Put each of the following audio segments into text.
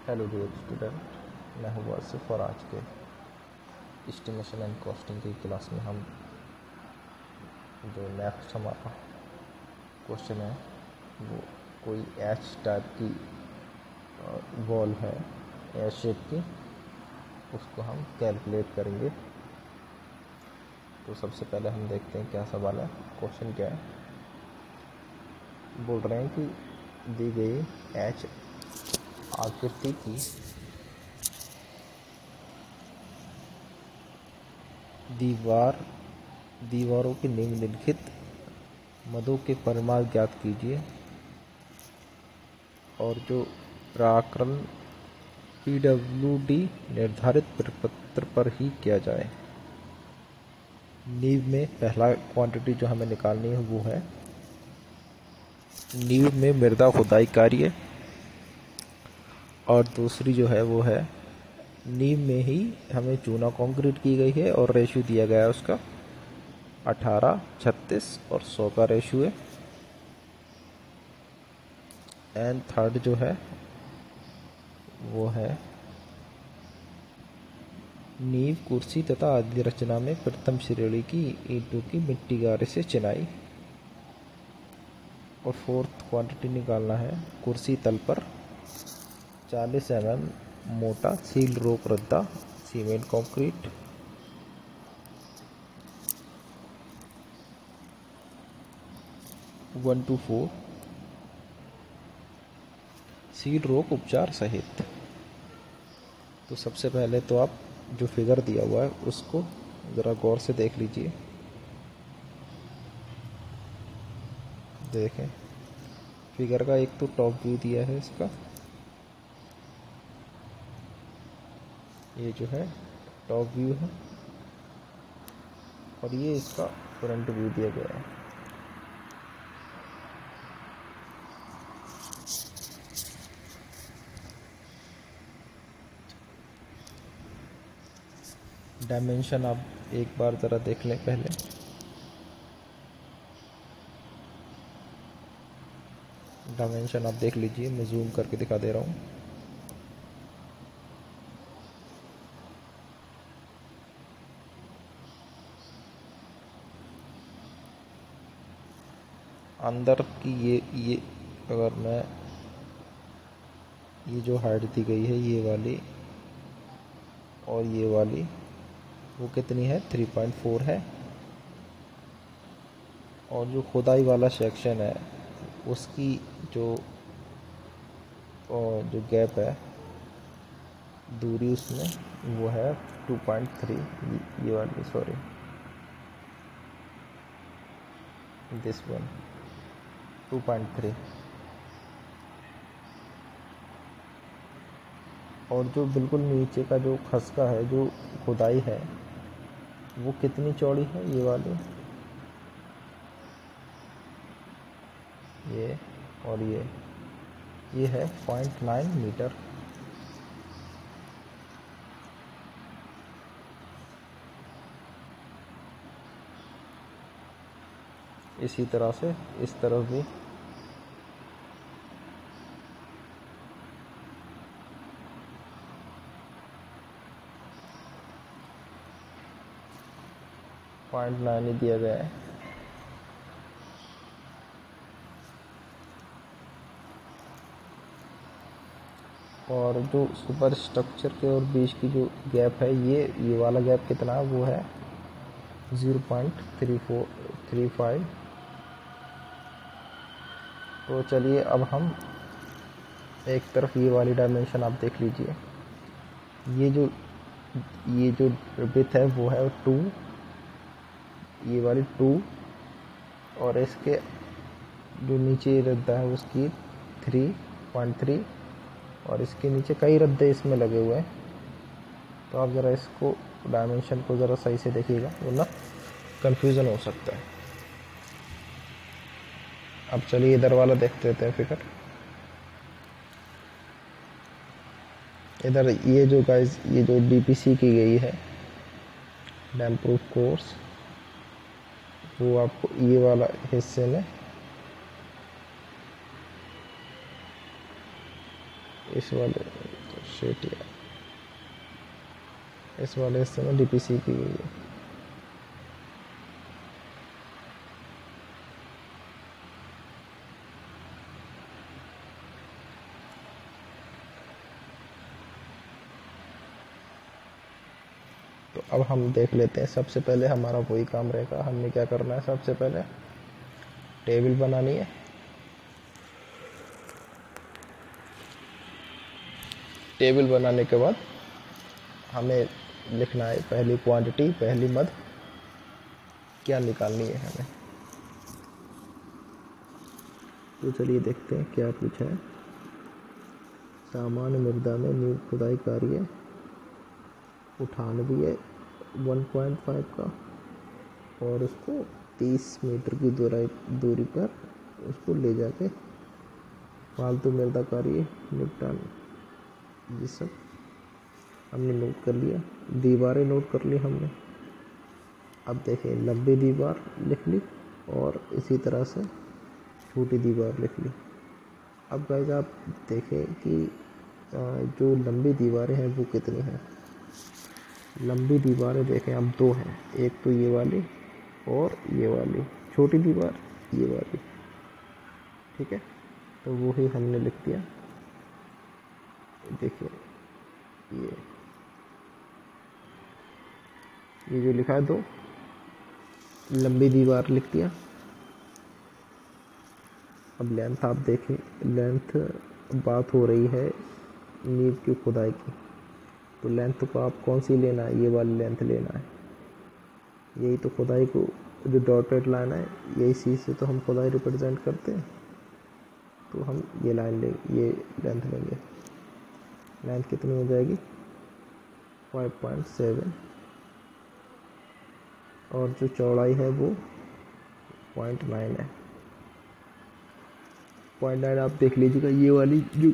Hello dear student, मैं हूँ वासिफ और आज के एस्टिमेशन एंड कॉस्टिंग की क्लास में हम जो नेक्स्ट हमारा क्वेश्चन है वो कोई एच टाइप की वॉल है एच शेप की, उसको हम कैलकुलेट करेंगे। तो सबसे पहले हम देखते हैं क्या सवाल है। क्वेश्चन क्या है, बोल रहे हैं कि दी गई एच आकृति की दीवारों के निम्नलिखित मदों के परिमाण ज्ञात कीजिए और जो पराक्रम PWD निर्धारित प्रपत्र पर ही किया जाए। नींव में पहला क्वांटिटी जो हमें निकालनी है वो है नींव में मृदा खुदाई कार्य, और दूसरी जो है वो है नींव में ही हमें चूना कंक्रीट की गई है और रेशियो दिया गया है उसका 18, 36 और 100 का रेशियो है। एंड थर्ड जो है वो है नींव, कुर्सी तथा आदि रचना में प्रथम श्रेणी की ईंटों की मिट्टी गारे से चिनाई। और फोर्थ क्वांटिटी निकालना है कुर्सी तल पर 40 mm मोटा सील रोक रद्दा cement concrete, one two 4 seal रोक उपचार सहित। तो सबसे पहले तो आप जो फिगर दिया हुआ है उसको ज़रा गौर से देख लीजिए। देखें फिगर का एक तो टॉप व्यू दिया है इसका, ये जो है टॉप व्यू है, और ये इसका फ्रंट व्यू दिया गया है। डायमेंशन आप एक बार ज़रा देख लें पहले। डायमेंशन आप देख लीजिए, मैं जूम करके दिखा दे रहा हूँ। अंदर की ये अगर मैं ये जो हाइट दी गई है ये वाली और ये वाली वो कितनी है 3.4 है, और जो खुदाई वाला सेक्शन है उसकी जो गैप है दूरी उसमें वो है 2.3, ये वाली सॉरी दिस वन 2.3। और जो बिल्कुल नीचे का जो खसका है जो खुदाई है वो कितनी चौड़ी है, ये वाली ये और ये है 0.9 मीटर। इसी तरह से इस तरफ भी पॉइंट 9 ही दिया गया है। और जो सुपर स्ट्रक्चर के और बीच की जो गैप है ये वाला गैप कितना है, वो है 0.35। तो चलिए अब हम एक तरफ ये वाली डायमेंशन आप देख लीजिए। ये जो विड्थ है वो है 2, ये वाली 2, और इसके जो नीचे रद्दा है उसकी 3.3, और इसके नीचे कई रद्दे इसमें लगे हुए हैं। तो आप ज़रा इसको डायमेंशन को ज़रा सही से देखिएगा वरना कंफ्यूजन हो सकता है। अब चलिए इधर वाला देख लेते हैं फिगर। इधर ये जो गाइस ये जो DPC की गई है डैम प्रूफ कोर्स, वो आपको ये वाला हिस्से में इस वाले शिट यार, इस वाले हिस्से में डीपीसी की गई है। तो अब हम देख लेते हैं। सबसे पहले हमारा वही काम रहेगा, हमें क्या करना है, सबसे पहले टेबल बनानी है। टेबल बनाने के बाद हमें लिखना है पहली क्वांटिटी, पहली मद क्या निकालनी है हमें। तो चलिए देखते हैं क्या पूछा है। सामान्य मृदा में नींव खुदाई कार्य उठानवी है 1.5 का, और उसको 30 मीटर की दूरी पर उसको ले जाके फालतू मृदा कार्य निपटान। ये सब हमने नोट कर लिया, दीवारें नोट कर ली हमने। अब देखें, लंबी दीवार लिख ली और इसी तरह से छोटी दीवार लिख ली। अब गाइस आप देखें कि जो लंबी दीवारें हैं वो कितनी हैं। लंबी दीवारें देखें अब 2 हैं, एक तो ये वाली और ये वाली। छोटी दीवार ये वाली, ठीक है। तो वो ही हमने लिख दिया। देखिए ये जो लिखा है 2, लंबी दीवार लिख दिया। अब लेंथ आप देखें, लेंथ बात हो रही है नींव की खुदाई की, तो लेंथ को आप कौन सी लेना है, ये वाली लेंथ लेना है। यही तो खुदाई को जो डॉटेड लाइन है, यही चीज़ से तो हम खुदाई रिप्रेजेंट करते हैं। तो हम ये लाइन ये लेंथ लेंगे। लेंथ कितनी हो जाएगी 5.7, और जो चौड़ाई है वो 0.9 है। 0.9 आप देख लीजिएगा, ये वाली जो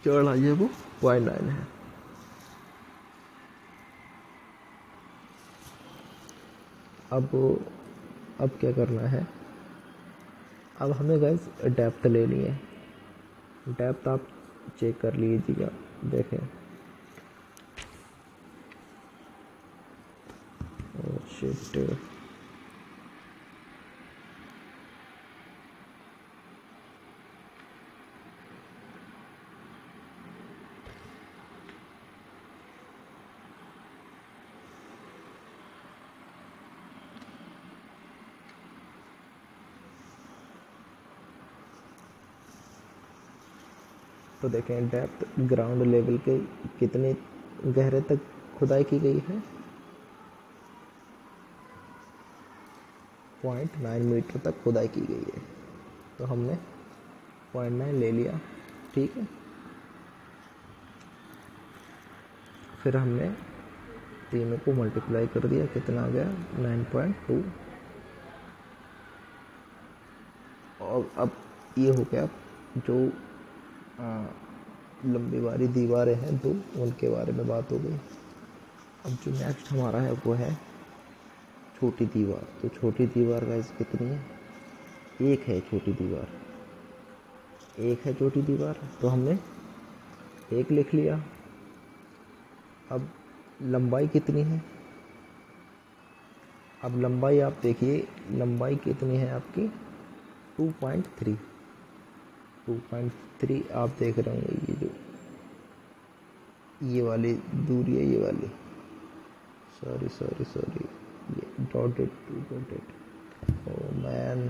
चौड़ाई है वो 0.9 है। अब क्या करना है, अब हमें गाइस डेप्थ लेनी है। डेप्थ आप चेक कर लीजिएगा, देखें शिट, तो देखें डेप्थ ग्राउंड लेवल के कितने गहरे तक खुदाई की गई है, 0.9 मीटर तक खुदाई की गई है। तो हमने 0.9 ले लिया, ठीक है। फिर हमने तीनों को मल्टीप्लाई कर दिया, कितना आ गया 9.2। और अब ये हो गया जो लंबी वाली दीवारें हैं 2, उनके बारे में बात हो गई। अब जो नेक्स्ट हमारा है वो है छोटी दीवार। तो छोटी दीवार गाइस कितनी है, 1 है छोटी दीवार, 1 है छोटी दीवार। तो हमने 1 लिख लिया। अब लंबाई कितनी है, अब लंबाई आप देखिए, लंबाई कितनी है आपकी 2.3। 2.3 आप देख रहे होंगे, ये जो ये वाली दूरी है, ये वाली, सॉरी ये डॉटेड, ओह मैन,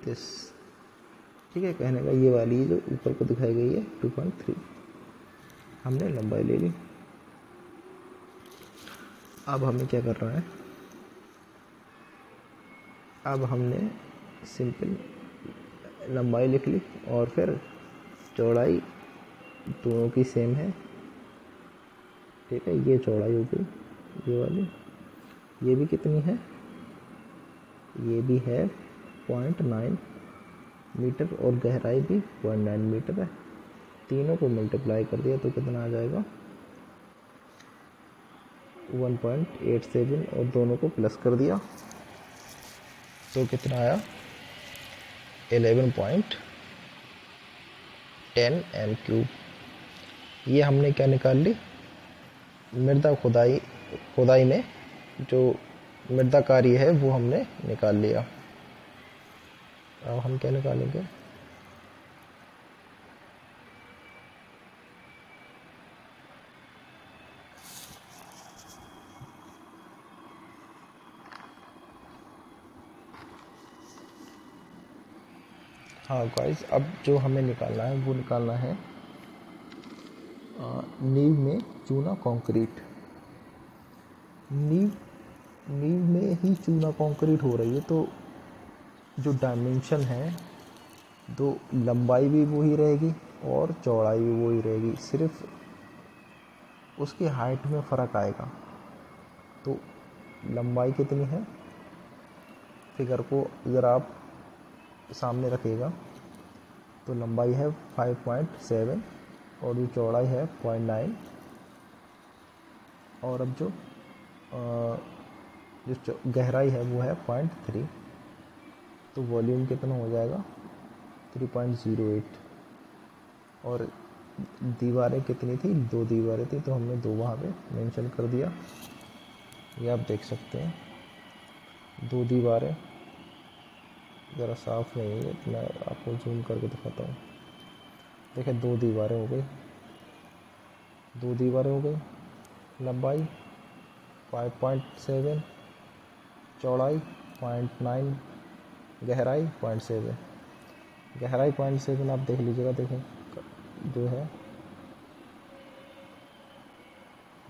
दिस, ठीक है। कहने का ये वाली जो ऊपर को दिखाई गई है 2.3, हमने लंबाई ले ली। अब हमें क्या करना है, अब हमने सिंपल लंबाई लिख ली और फिर चौड़ाई दोनों की सेम है, ठीक है। ये चौड़ाई हो गई, ये वाली, ये भी कितनी है, ये भी है 0.9 मीटर और गहराई भी 0.9 मीटर है। तीनों को मल्टीप्लाई कर दिया तो कितना आ जाएगा 1.87, और दोनों को प्लस कर दिया तो कितना आया 11.10 m³। ये हमने क्या निकाल ली, मृदा खुदाई में जो मृदा कार्य है वो हमने निकाल लिया। अब हम क्या निकालेंगे, हाँ गाइस, अब जो हमें निकालना है वो निकालना है नींव में चूना कंक्रीट। नींव में ही चूना कंक्रीट हो रही है, तो जो डायमेंशन है, तो लंबाई भी वही रहेगी और चौड़ाई भी वही रहेगी, सिर्फ उसकी हाइट में फ़र्क आएगा। तो लंबाई कितनी है, फिगर को अगर आप सामने रखिएगा तो लंबाई है 5.7 और जो चौड़ाई है 0.9, और अब जो गहराई है वो है 0.3। तो वॉल्यूम कितना हो जाएगा 3.08। और दीवारें कितनी थी, 2 दीवारें थी, तो हमने 2 वहाँ पे मेंशन कर दिया। ये आप देख सकते हैं 2 दीवारें, ज़रा साफ नहीं है तो मैं आपको जूम करके दिखाता हूँ। देखिए 2 दीवारें हो गई, 2 दीवारें हो गई, लंबाई 5.7, चौड़ाई 0.9, गहराई 0.7। गहराई 0.7 आप देख लीजिएगा, देखें जो है,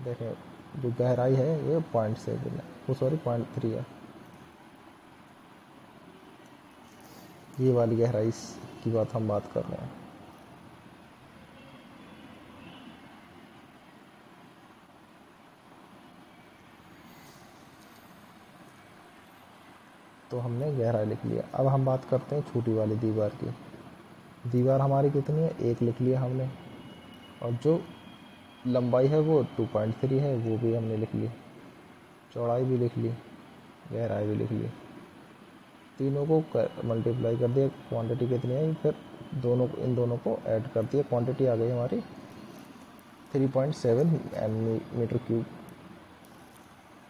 देखें जो गहराई है ये 0.7 है, वो सॉरी 0.3 है। ये वाली गहराई की हम बात कर रहे हैं। तो हमने गहराई लिख लिया। अब हम बात करते हैं छोटी वाली दीवार की। दीवार हमारी कितनी है, 1 लिख लिया हमने, और जो लंबाई है वो 2.3 है, वो भी हमने लिख ली, चौड़ाई भी लिख ली, गहराई भी लिख ली। तीनों को मल्टीप्लाई कर दिया, क्वांटिटी कितनी आई, फिर इन दोनों को ऐड कर दिया, क्वांटिटी आ गई हमारी 3.7 m³।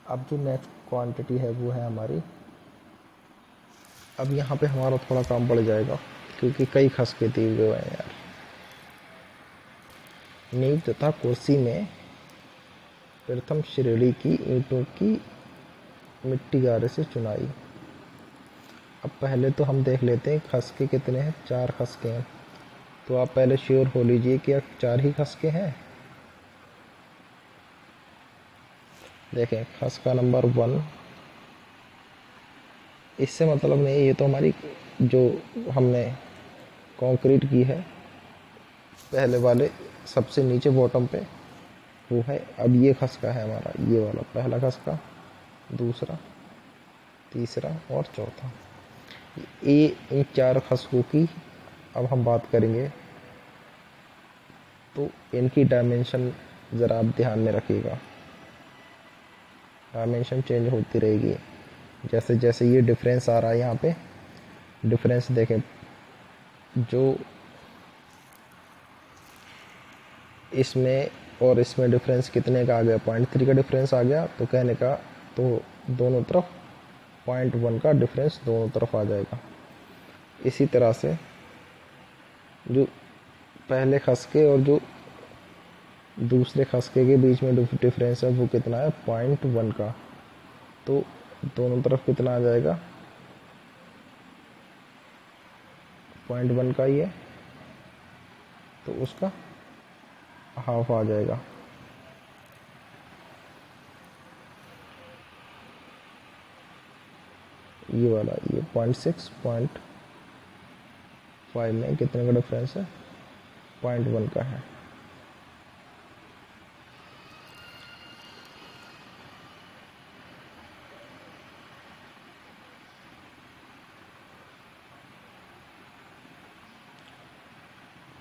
अब जो नेक्स्ट क्वांटिटी है वो है हमारी, अब यहाँ पे हमारा थोड़ा काम बढ़ जाएगा क्योंकि कई खसके दिए हुए हैं यार। नींव तथा कुर्सी में प्रथम श्रेणी की ईंटों की मिट्टी गारे से चुनाई। अब पहले तो हम देख लेते हैं खसके कितने हैं, 4 खसके हैं। तो आप पहले श्योर हो लीजिए कि 4 ही खसके हैं। देखें खसका नंबर 1, इससे मतलब नहीं, ये तो हमारी जो हमने कंक्रीट की है पहले वाले सबसे नीचे बॉटम पे वो है। अब ये खसका है हमारा, ये वाला पहला खसका, दूसरा, तीसरा और चौथा। ये इन 4 खसकों की अब हम बात करेंगे, तो इनकी डायमेंशन ज़रा आप ध्यान में रखिएगा, डायमेंशन चेंज होती रहेगी जैसे जैसे ये डिफरेंस आ रहा है। यहाँ पे डिफरेंस देखें, जो इसमें और इसमें डिफरेंस कितने का आ गया, 0.3 का डिफरेंस आ गया। तो कहने का तो दोनों तरफ 0.1 का डिफरेंस दोनों तरफ आ जाएगा। इसी तरह से जो पहले खसके और जो दूसरे खसके के बीच में डिफरेंस है वो कितना है, 0.1 का। तो दोनों तरफ कितना आ जाएगा, 0.1 का ही है, तो उसका हाफ आ जाएगा। ये वाला ये 0.6 0.5 में कितने का डिफरेंस है, 0.1 का है।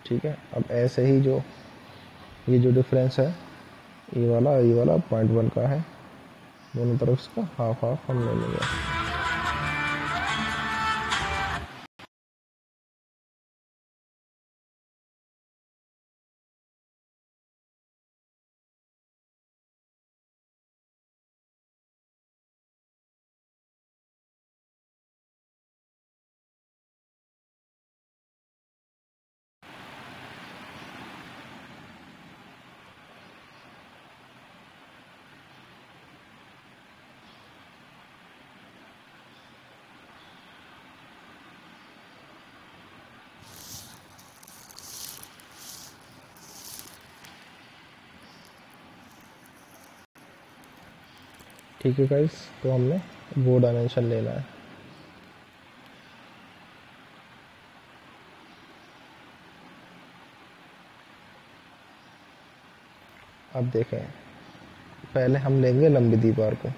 ठीक है, अब ऐसे ही जो ये जो डिफरेंस है ये वाला 0.1 का है, दोनों तरफ इसका हाफ हाफ हम ले लेंगे। ठीक है गाइस, तो हमने वो डायमेंशन लेना है। अब देखें, पहले हम लेंगे लंबी दीवार को।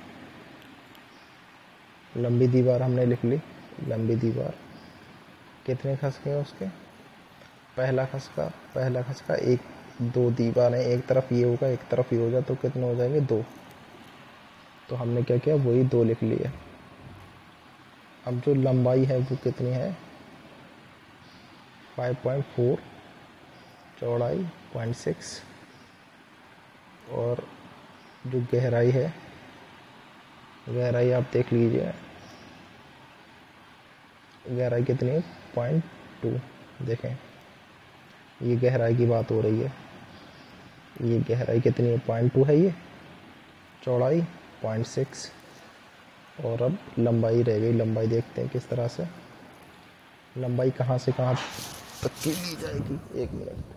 लंबी दीवार हमने लिख ली। लंबी दीवार कितने खसके हैं उसके? पहला खसका एक, दो दीवारें, एक तरफ ये होगा एक तरफ ये होगा, तो कितने हो जाएंगे? 2। तो हमने क्या किया, वही 2 लिख लिए। अब जो लंबाई है वो कितनी है? 5.4, चौड़ाई 0.6, और जो गहराई है, गहराई आप देख लीजिए, गहराई कितनी है? 0.2। देखें, ये गहराई की बात हो रही है। ये गहराई कितनी है? 0.2 है ये। चौड़ाई 0.6, और अब लंबाई रह गई। लंबाई देखते हैं किस तरह से, लंबाई कहाँ से कहाँ तक की ली जाएगी। 1 मिनट।